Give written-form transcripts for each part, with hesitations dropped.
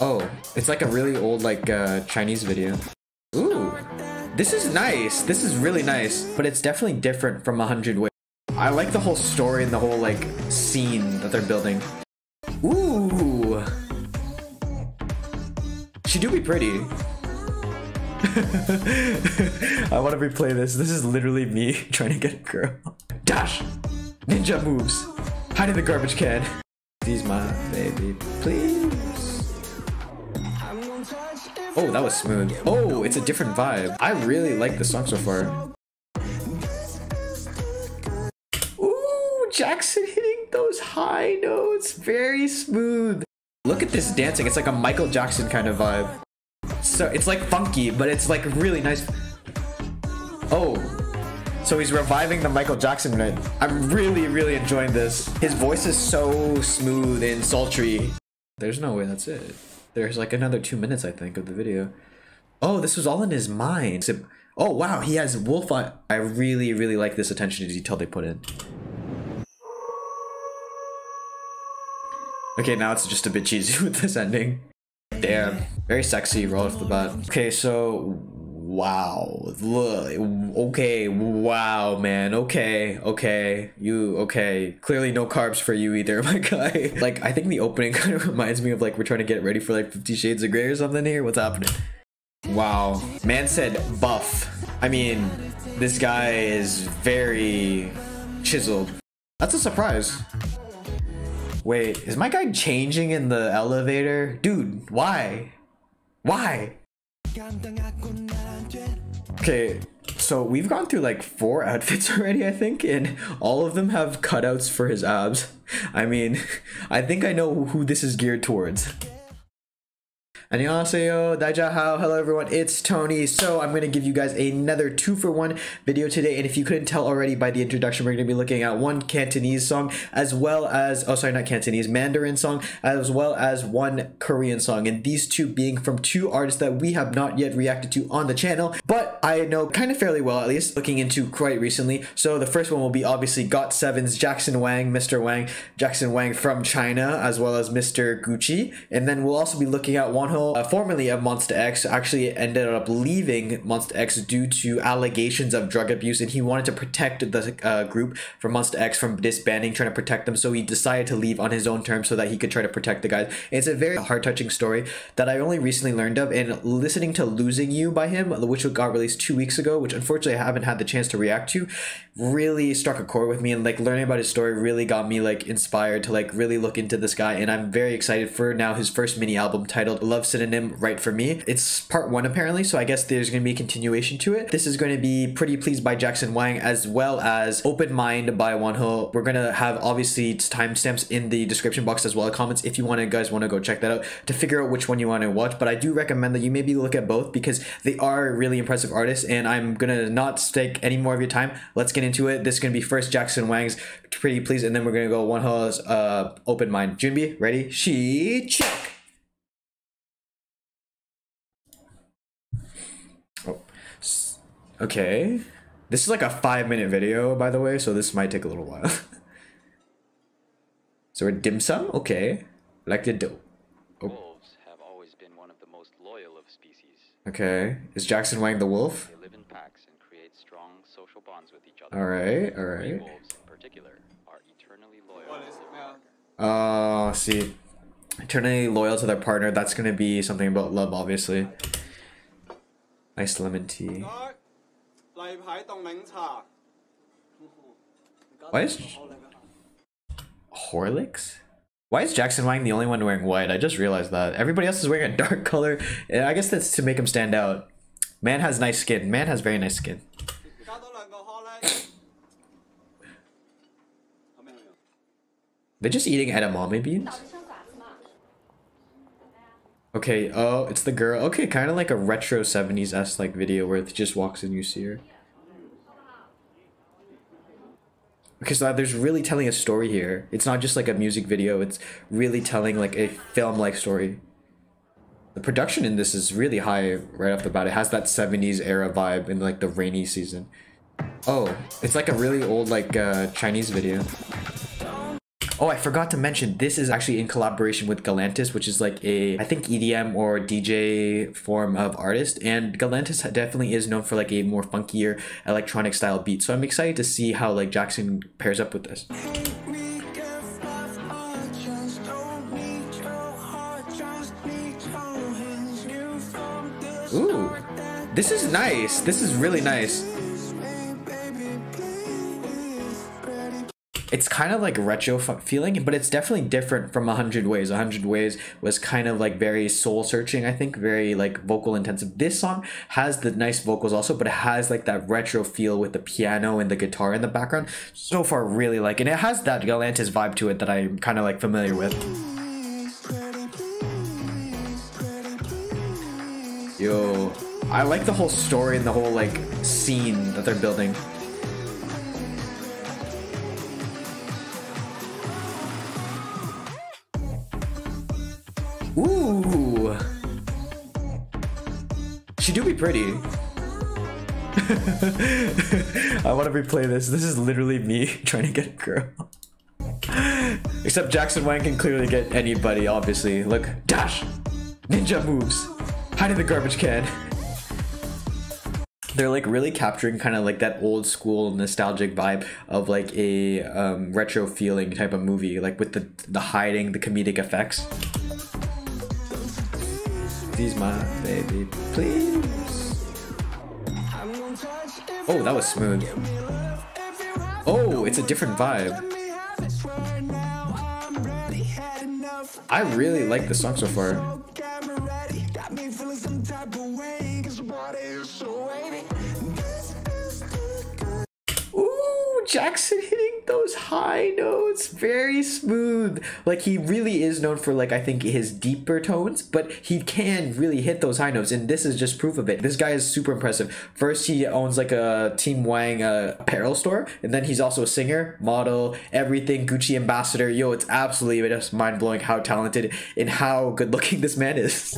Oh, it's like a really old like Chinese video. Ooh, this is nice. This is really nice, but it's definitely different from 100 Ways. I like the whole story and the whole like scene that they're building. Ooh, she do be pretty. I want to replay this. This is literally me trying to get a girl. Dash! Ninja moves. Hide in the garbage can. Please, my baby, please. Oh, that was smooth. Oh, it's a different vibe. I really like the song so far. Ooh, Jackson hitting those high notes. Very smooth. Look at this dancing. It's like a Michael Jackson kind of vibe. So it's like funky, but it's like really nice. Oh, so he's reviving the Michael Jackson night. I'm really enjoying this. His voice is so smooth and sultry. There's no way that's it. There's like another 2 minutes, I think, of the video. Oh, this was all in his mind. Oh wow, he has wolf eye. I really like this attention to detail they put in. Okay, now it's just a bit cheesy with this ending. Damn, very sexy right off the bat. Okay, so wow, look, okay, wow, man, okay, clearly no carbs for you either, my guy. Like, I think the opening kind of reminds me of like we're trying to get ready for like 50 Shades of Grey or something here. What's happening? Wow, man said buff. I mean, this guy is very chiseled. That's a surprise. Wait, is my guy changing in the elevator? Dude, why? Why? Okay, so we've gone through like 4 outfits already, I think, and all of them have cutouts for his abs. I mean, I think I know who this is geared towards. Annyeonghaseyo, daijahao, hello everyone, it's Tony. So I'm going to give you guys another 2-for-1 video today, and if you couldn't tell already by the introduction, we're going to be looking at one Cantonese song, as well as, oh sorry, not Cantonese, Mandarin song, as well as one Korean song, and these two being from 2 artists that we have not yet reacted to on the channel, but I know kind of fairly well, at least, looking into quite recently. So the first one will be obviously GOT7's Jackson Wang, Mr. Wang, Jackson Wang from China, as well as Mr. Gucci, and then we'll also be looking at WONHO, formerly of MONSTA X, actually ended up leaving MONSTA X due to allegations of drug abuse, and he wanted to protect the group from MONSTA X from disbanding, trying to protect them, so he decided to leave on his own terms so that he could try to protect the guys. It's a very heart-touching story that I only recently learned of, and listening to Losing You by him, which got released 2 weeks ago, which unfortunately I haven't had the chance to react to, really struck a chord with me, and like learning about his story really got me like inspired to like really look into this guy, and I'm very excited for now his first mini album titled Love Synonym, Right For Me. It's part 1 apparently, so I guess there's going to be a continuation to it. This is going to be Pretty Pleased by Jackson Wang, as well as Open Mind by WONHO. We're going to have obviously timestamps in the description box as well as comments if you guys want to go check that out to figure out which one you want to watch, but I do recommend that you maybe look at both because they are really impressive artists, and I'm gonna not take any more of your time. Let's get into it. This is gonna be first Jackson Wang's Pretty Please, and then we're gonna go WONHO's Open Mind. Junbi, ready? She check. Oh, okay. This is like a 5-minute video, by the way, so this might take a little while. So we're dim sum, okay. Like the dough. Oh. Wolves have always been one of the most loyal of species. Okay. Is Jackson Wang the wolf? They live in packs and create strong social bonds with each other. Alright, alright. Wolves in particular are eternally loyal. Oh, see. Eternally loyal to their partner. That's gonna be something about love, obviously. Nice lemon tea. Why is Horlicks? Why is Jackson Wang the only one wearing white? I just realized that. Everybody else is wearing a dark color. I guess that's to make him stand out. Man has nice skin. Man has very nice skin. They're just eating edamame beans? Okay, oh, it's the girl. Okay, kind of like a retro 70s-esque like video where it just walks in, you see her. Okay, so there's really telling a story here. It's not just like a music video, it's really telling like a film-like story. The production in this is really high right off the bat. It has that 70s era vibe in like the rainy season. Oh, it's like a really old like Chinese video. Oh, I forgot to mention, this is actually in collaboration with Galantis, which is like a, I think, EDM or DJ form of artist. And Galantis definitely is known for like a more funkier electronic style beat. So I'm excited to see how like Jackson pairs up with this. Ooh, this is nice. This is really nice. It's kind of like retro feeling, but it's definitely different from 100 Ways. 100 Ways was kind of like very soul searching, I think, very like vocal intensive. This song has the nice vocals also, but it has like that retro feel with the piano and the guitar in the background. So far, really like, and it has that Galantis vibe to it that I'm kind of like familiar with. Yo, I like the whole story and the whole like scene that they're building. Ooh, she do be pretty. I want to replay this. This is literally me trying to get a girl. Except Jackson Wang can clearly get anybody, obviously. Look, dash, ninja moves, hide in the garbage can. They're like really capturing kind of like that old school nostalgic vibe of like a retro feeling type of movie, like with the hiding, the comedic effects. Please, my baby, please. Oh, that was smooth. Oh, it's a different vibe. I really like the song so far. Ooh, Jackson hitting those high notes, very smooth. Like, he really is known for like, I think, his deeper tones, but he can really hit those high notes, and this is just proof of it. This guy is super impressive. First, he owns like a Team Wang apparel store, and then he's also a singer, model, everything, Gucci ambassador. Yo, it's absolutely just mind-blowing how talented and how good-looking this man is.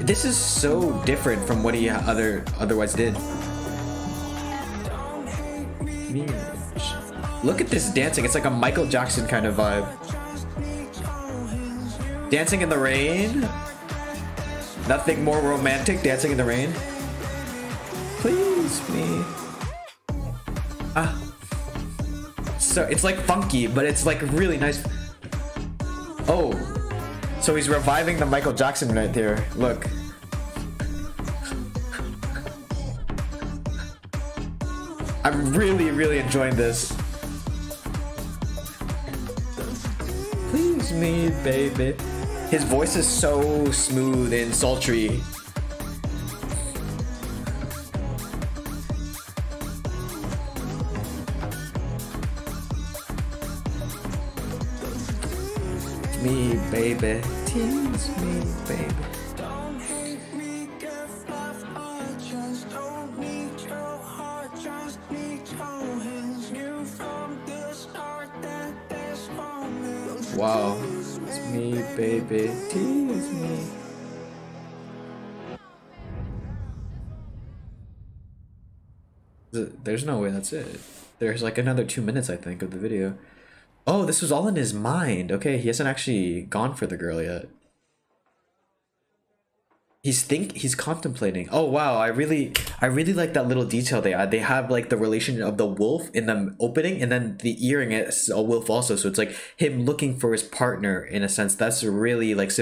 This is so different from what he otherwise did. Look at this dancing. It's like a Michael Jackson kind of vibe. Dancing in the rain. Nothing more romantic. Dancing in the rain. Please me. Ah. So it's like funky, but it's like really nice. Oh. So he's reviving the Michael Jackson right there. Look. I'm really, really enjoying this. Please me, baby. His voice is so smooth and sultry. Me, baby. Tease me, baby. Wow. It's me, baby. Tease me. There's no way that's it. There's like another 2 minutes, I think, of the video. Oh, this was all in his mind. Okay, he hasn't actually gone for the girl yet. He's contemplating. Oh wow, I really like that little detail they add. They have like the relation of the wolf in the opening, and then the earring is a wolf also. So it's like him looking for his partner in a sense. That's really like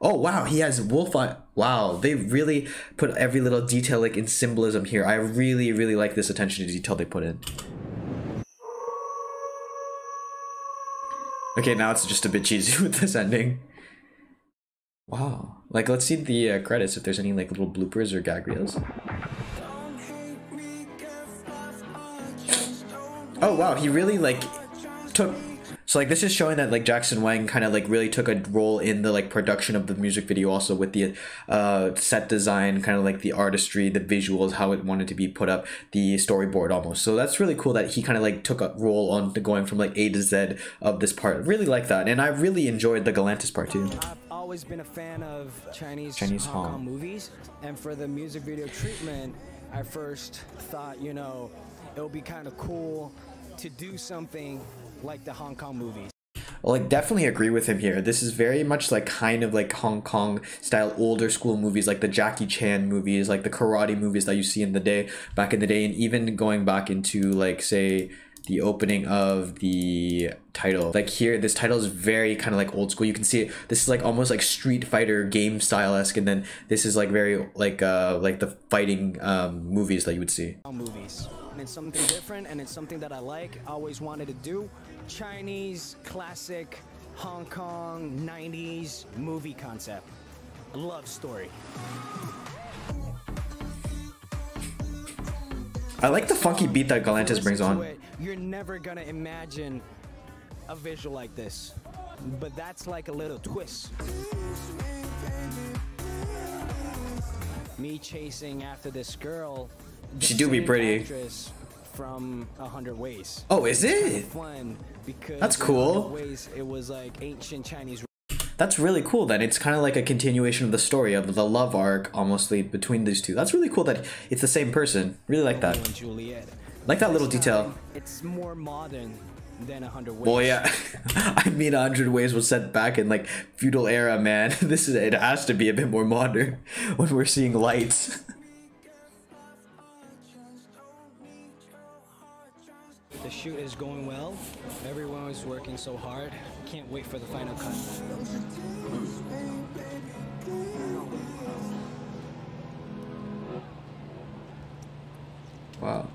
oh wow, he has wolf eye. Wow, they really put every little detail like in symbolism here. I really like this attention to detail they put in. Okay, now it's just a bit cheesy with this ending. Wow. Like, let's see the credits if there's any like little bloopers or gag reels. Oh wow, he really like took. So like this is showing that like Jackson Wang kind of like really took a role in the like production of the music video, also with the set design, kind of like the artistry, the visuals, how it wanted to be put up, the storyboard almost. So that's really cool that he kind of like took a role on going from like A to Z of this part. Really like that, and I really enjoyed the Galantis part too. always been a fan of Chinese Hong Kong movies, and for the music video treatment, I first thought, you know, it would be kind of cool to do something like the Hong Kong movies. Well, like, definitely agree with him here. This is very much like kind of like Hong Kong style older school movies, like the Jackie Chan movies, like the karate movies that you see back in the day, and even going back into like, say, the opening of the title. Like here, this title is very kind of like old school. You can see it. This is like almost like Street Fighter game style-esque, and then this is like very like the fighting movies that you would see. Movies. And it's something different, and it's something that I like. I always wanted to do. Chinese classic Hong Kong 90s movie concept. A love story. I like the funky beat that Galantis brings on. You're never gonna imagine a visual like this, but that's like a little twist. Me chasing after this girl. She do be pretty. From 100 Ways. Oh, is it? Fun because that's cool. 100 Ways, it was like ancient Chinese. That's really cool then. It's kind of like a continuation of the story of the love arc almost between these two. That's really cool that it's the same person. Really like that. Like that little detail. It's more modern than 100 Ways. Well, yeah. I mean, 100 Ways was set back in like feudal era, man. It has to be a bit more modern when we're seeing lights. The shoot is going well. Everyone is working so hard. Can't wait for the final cut. Wow.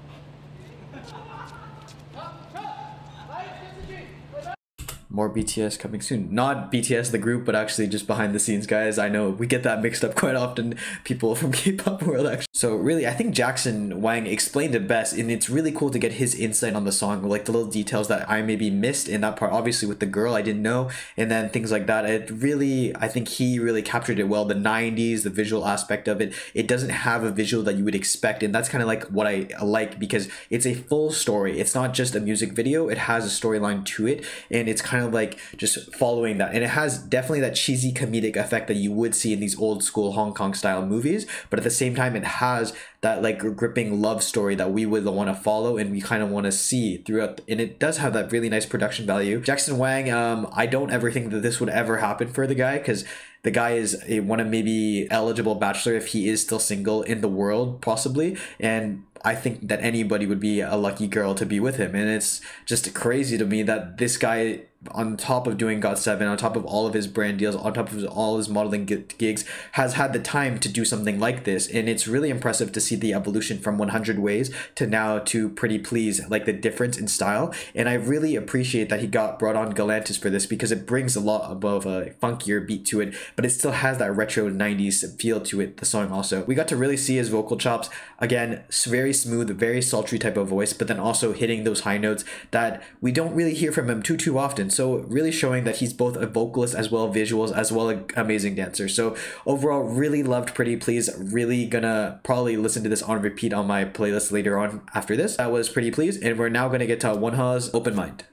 More BTS coming soon. Not BTS the group, but actually just behind the scenes guys. I know we get that mixed up quite often, people from K-pop world actually. So really, I think Jackson Wang explained it best, and it's really cool to get his insight on the song, like the little details that I maybe missed in that part. Obviously with the girl I didn't know, and then things like that. It really, I think he really captured it well. The 90s, the visual aspect of it. It doesn't have a visual that you would expect, and that's kind of like what I like, because it's a full story. It's not just a music video. It has a storyline to it, and it's kind of like just following that, and it has definitely that cheesy comedic effect that you would see in these old school Hong Kong style movies, but at the same time it has that like gripping love story that we would want to follow and we kind of want to see throughout, and it does have that really nice production value. Jackson Wang, I don't ever think that this would ever happen for the guy, because the guy is one of maybe eligible bachelor if he is still single in the world, possibly, and I think that anybody would be a lucky girl to be with him. And it's just crazy to me that this guy, on top of doing GOT7, on top of all of his brand deals, on top of all his modeling gigs, has had the time to do something like this. And it's really impressive to see the evolution from 100 Ways to now to Pretty Please, like the difference in style. And I really appreciate that he got brought on Galantis for this, because it brings a lot above a funkier beat to it, but it still has that retro 90s feel to it, the song also. We got to really see his vocal chops. Again, very smooth, very sultry type of voice, but then also hitting those high notes that we don't really hear from him too often. So really showing that he's both a vocalist as well visuals, as well an amazing dancer. So overall, really loved Pretty Please. Really gonna probably listen to this on repeat on my playlist later on after this. That was Pretty Please, and we're now gonna get to WONHO's Open Mind.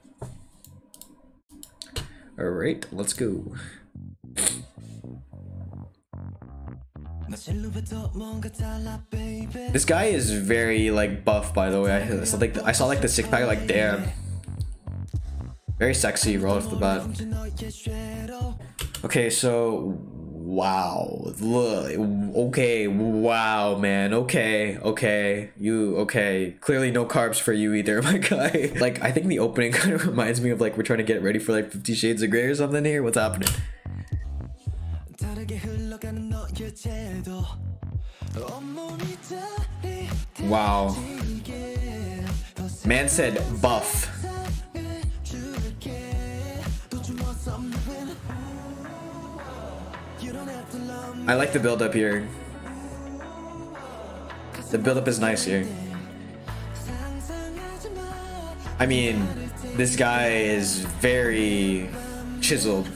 All right, let's go. This guy is very like buff, by the way. I saw like the six pack, like damn. Very sexy right off the bat. Okay, so wow. Look, okay, wow, man. Okay. Clearly no carbs for you either, my guy. Like, I think the opening kind of reminds me of like we're trying to get ready for like 50 Shades of Grey or something here. What's happening? Wow. Man said buff. I like the build up here. The build up is nice here. I mean, this guy is very chiseled.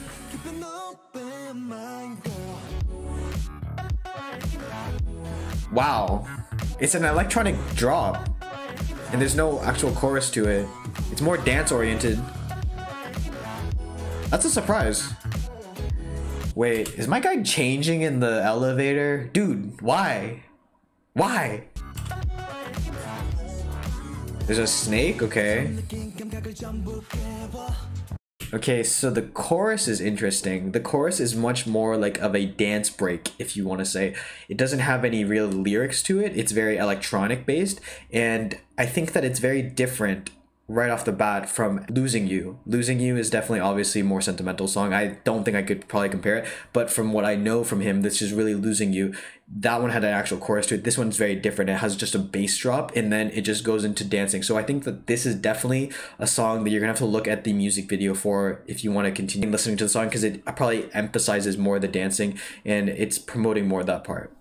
Wow. It's an electronic drop, and there's no actual chorus to it. It's more dance oriented. That's a surprise. Wait, is my guy changing in the elevator? Dude, why? Why? There's a snake? Okay. Okay, so the chorus is interesting. The chorus is much more like of a dance break, if you want to say. It doesn't have any real lyrics to it. It's very electronic based. And I think that it's very different right off the bat from Losing You. Losing You is definitely obviously a more sentimental song. I don't think I could probably compare it, but from what I know from him, this is really Losing You. That one had an actual chorus to it. This one's very different. It has just a bass drop and then it just goes into dancing. So I think that this is definitely a song that you're gonna have to look at the music video for if you want to continue listening to the song, because it probably emphasizes more the dancing and it's promoting more of that part.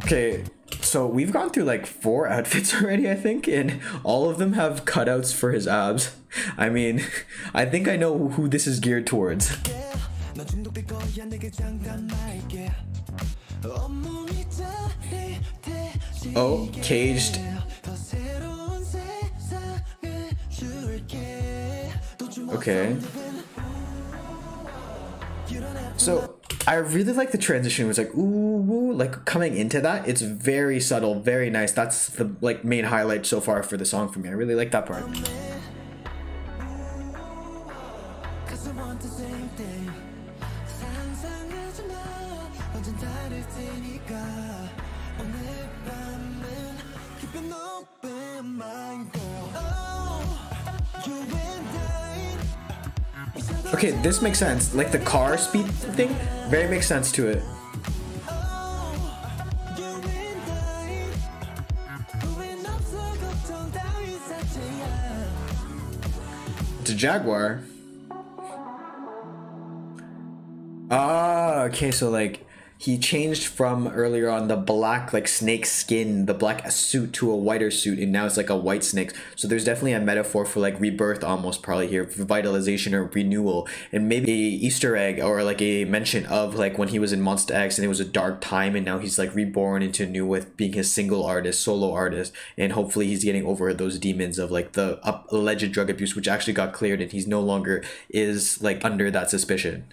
Okay, so we've gone through like 4 outfits already, I think, and all of them have cutouts for his abs. I mean, I think I know who this is geared towards. Oh, caged. Okay. So I really like the transition. It was like ooh, like coming into that. It's very subtle, very nice. That's the like main highlight so far for the song for me. I really like that part. Okay, this makes sense. Like the car speed thing, very makes sense to it. It's a Jaguar. Ah, okay, so like he changed from earlier on the black like snake skin, the black suit, to a whiter suit, and now it's like a white snake. So there's definitely a metaphor for like rebirth almost probably here, revitalization or renewal, and maybe a Easter egg or like a mention of like when he was in MONSTA X and it was a dark time and now he's like reborn into new with being his single artist, solo artist, and hopefully he's getting over those demons of like the alleged drug abuse, which actually got cleared and he's no longer is like under that suspicion.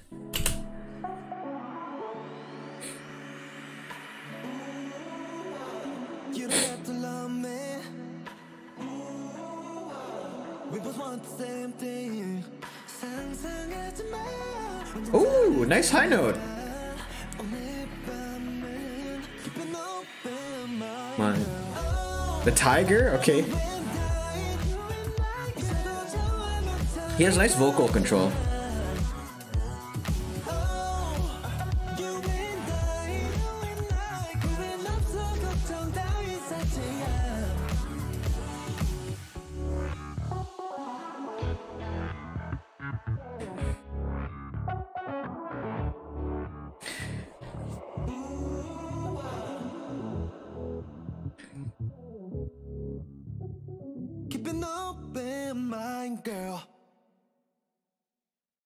Ooh, nice high note. The tiger, okay. He has nice vocal control.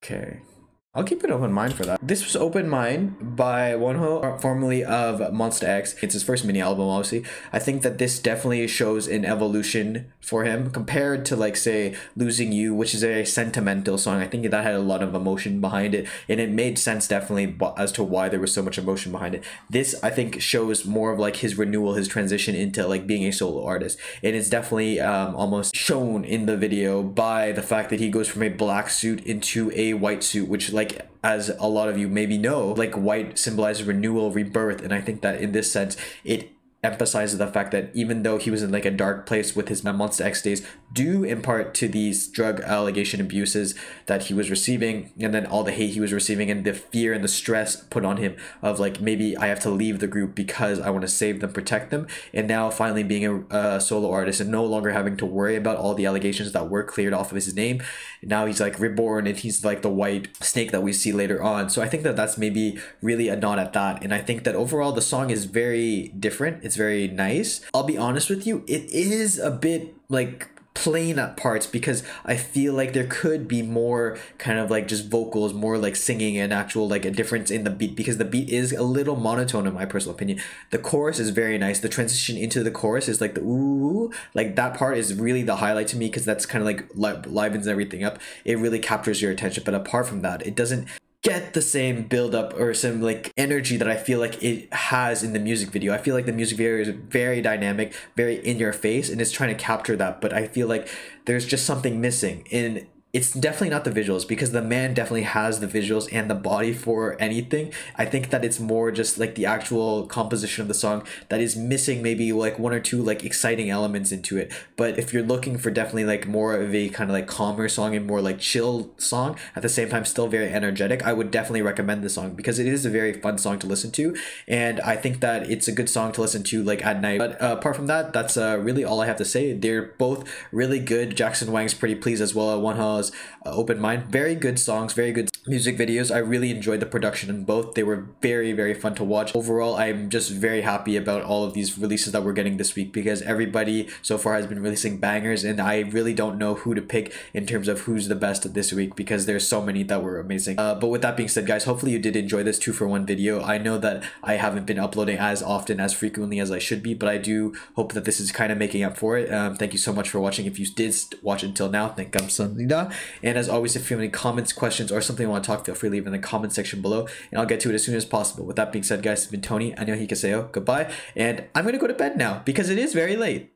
Okay, I'll keep an open mind for that. This was Open Mind by WONHO, formerly of MONSTA X. It's his first mini album, obviously. I think that this definitely shows an evolution for him compared to like say Losing You, which is a sentimental song. I think that had a lot of emotion behind it and it made sense definitely as to why there was so much emotion behind it. This I think shows more of like his renewal, his transition into like being a solo artist, and it's definitely almost shown in the video by the fact that he goes from a black suit into a white suit, which like as a lot of you maybe know, like white symbolizes renewal, rebirth, and I think that in this sense it emphasizes the fact that even though he was in like a dark place with his MONSTA X days, due in part to these drug allegation abuses that he was receiving, and then all the hate he was receiving and the fear and the stress put on him of like maybe I have to leave the group because I want to save them, protect them, and now finally being a solo artist and no longer having to worry about all the allegations that were cleared off of his name. Now he's like reborn and he's like the white snake that we see later on. So I think that that's maybe really a nod at that, and I think that overall the song is very different. It's very nice. I'll be honest with you, it is a bit like plain at parts because I feel like there could be more kind of like just vocals, more like singing and actual like a difference in the beat, because the beat is a little monotone in my personal opinion. The chorus is very nice. The transition into the chorus is like the ooh, like that part is really the highlight to me, because that's kind of like livens everything up. It really captures your attention. But apart from that, it doesn't get the same build up or some like energy that I feel like it has in the music video. I feel like the music video is very dynamic, very in your face, and it's trying to capture that, but I feel like there's just something missing. And it's definitely not the visuals, because the man definitely has the visuals and the body for anything. I think that it's more just like the actual composition of the song that is missing maybe like one or two like exciting elements into it. But if you're looking for definitely like more of a kind of like calmer song and more like chill song, at the same time still very energetic, I would definitely recommend the song, because it is a very fun song to listen to, and I think that it's a good song to listen to like at night. But apart from that, that's really all I have to say. They're both really good. Jackson Wang's pretty pleased as well. WONHO's Open Mind. Very good songs, very good music videos. I really enjoyed the production in both. They were very, very fun to watch. Overall, I'm just very happy about all of these releases that we're getting this week, because everybody so far has been releasing bangers, and I really don't know who to pick in terms of who's the best this week, because there's so many that were amazing. But with that being said, guys, hopefully you did enjoy this 2-for-1 video. I know that I haven't been uploading as often, as frequently as I should be, but I do hope that this is kind of making up for it. Thank you so much for watching. If you did watch until now, thank you. And as always, if you have any comments, questions, or something you want to talk, feel free to leave in the comment section below, and I'll get to it as soon as possible. With that being said, guys, it's been Tony. 안녕히 계세요. Goodbye. And I'm going to go to bed now because it is very late.